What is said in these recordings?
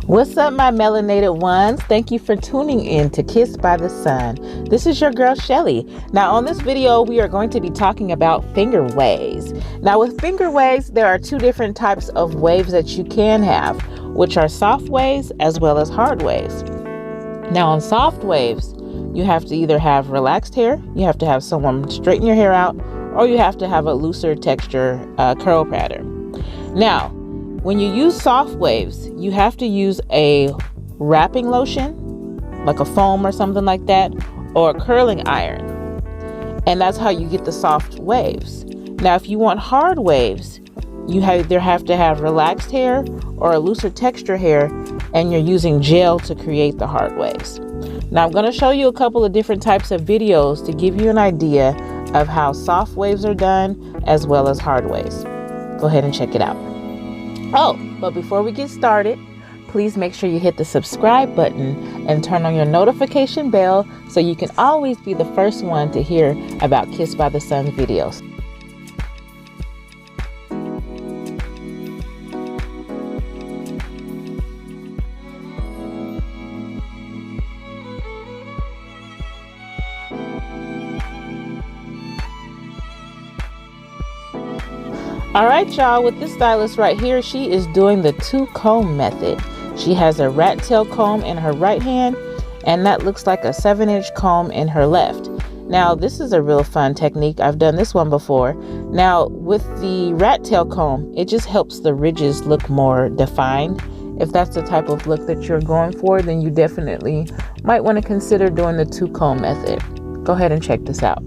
What's up, my melanated ones? Thank you for tuning in to Kissed by the Sun. This is your girl Shelly. Now on this video we are going to be talking about finger waves. Now with finger waves there are two different types of waves that you can have, which are soft waves as well as hard waves. Now on soft waves you have to either have relaxed hair, you have to have someone straighten your hair out, or you have to have a looser texture curl pattern. Now when you use soft waves, you have to use a wrapping lotion, like a foam or something like that, or a curling iron. And that's how you get the soft waves. Now, if you want hard waves, you either have to have relaxed hair or a looser texture hair, and you're using gel to create the hard waves. Now, I'm going to show you a couple of different types of videos to give you an idea of how soft waves are done as well as hard waves. Go ahead and check it out. Oh, but before we get started, please make sure you hit the subscribe button and turn on your notification bell so you can always be the first one to hear about Kissed by the Sun videos. All right, y'all, with this stylist right here, she is doing the two comb method. She has a rat tail comb in her right hand, and that looks like a 7-inch comb in her left. Now, this is a real fun technique. I've done this one before. Now, with the rat tail comb, it just helps the ridges look more defined. If that's the type of look that you're going for, then you definitely might want to consider doing the two comb method. Go ahead and check this out.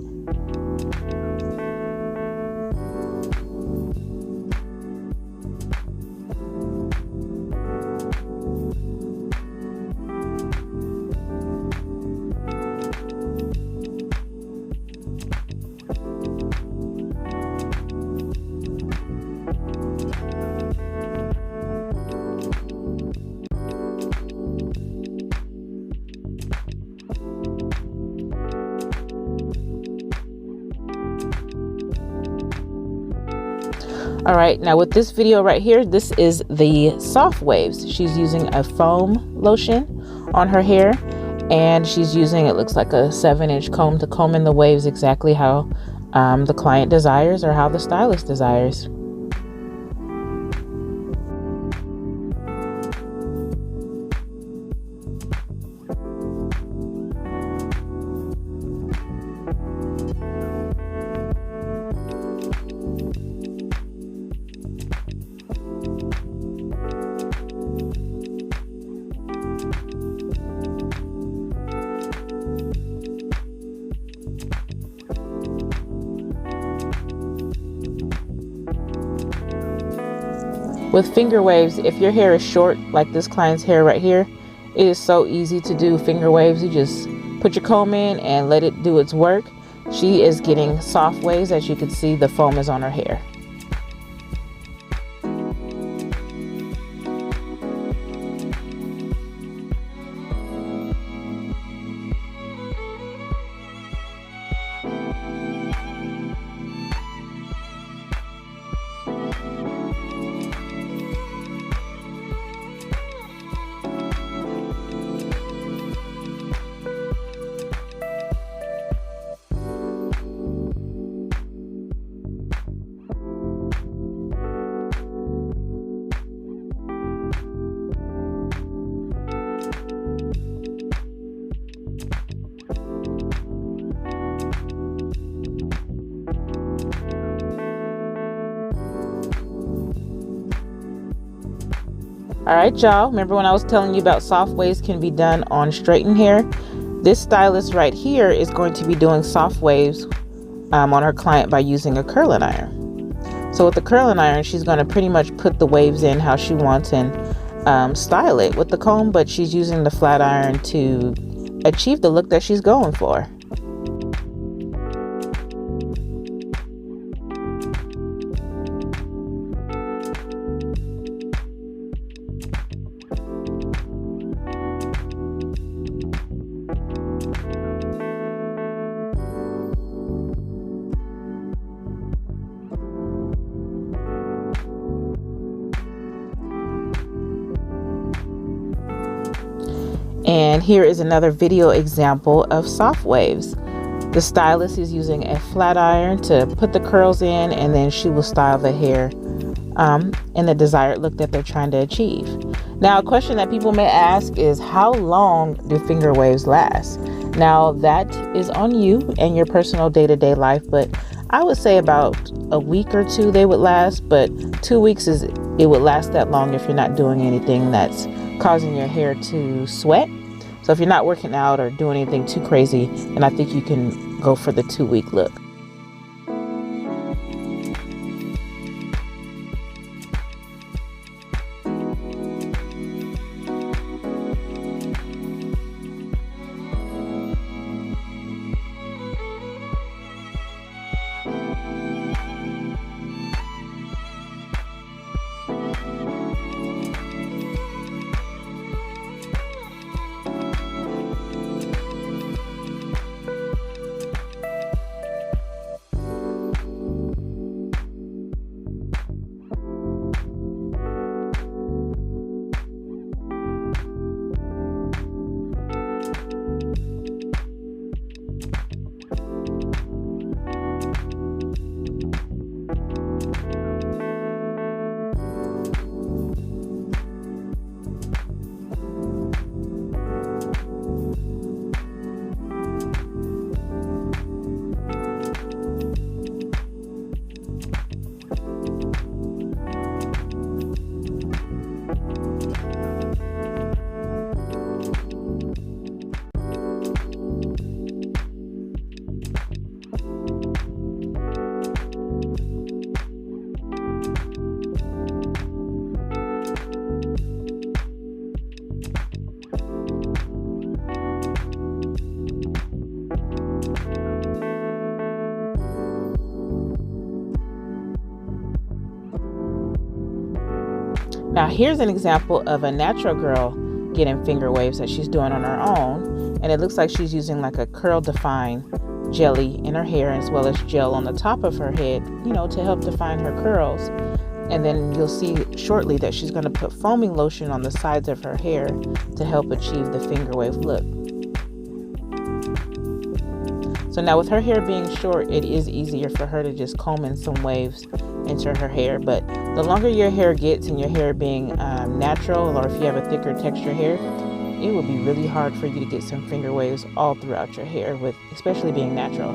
All right, now with this video right here, this is the soft waves. She's using a foam lotion on her hair, and she's using, it looks like a 7-inch comb to comb in the waves exactly how the client desires or how the stylist desires. With finger waves, if your hair is short, like this client's hair right here, it is so easy to do finger waves. You just put your comb in and let it do its work. She is getting soft waves. As you can see, the foam is on her hair. All right, y'all, remember when I was telling you about soft waves can be done on straightened hair? This stylist right here is going to be doing soft waves on her client by using a curling iron. So with the curling iron, she's going to pretty much put the waves in how she wants and style it with the comb, but she's using the flat iron to achieve the look that she's going for. And here is another video example of soft waves. The stylist is using a flat iron to put the curls in, and then she will style the hair in the desired look that they're trying to achieve. Now, a question that people may ask is, how long do finger waves last? Now, that is on you and your personal day-to-day life, but I would say about a week or two they would last, but 2 weeks it would last that long if you're not doing anything that's causing your hair to sweat. So if you're not working out or doing anything too crazy, then I think you can go for the 2-week look. Now here's an example of a natural girl getting finger waves that she's doing on her own, and it looks like she's using like a curl define jelly in her hair as well as gel on the top of her head, you know, to help define her curls. And then you'll see shortly that she's going to put foaming lotion on the sides of her hair to help achieve the finger wave look. So now with her hair being short, it is easier for her to just comb in some waves into her hair, but the longer your hair gets and your hair being natural, or if you have a thicker texture hair, it will be really hard for you to get some finger waves all throughout your hair, with especially being natural.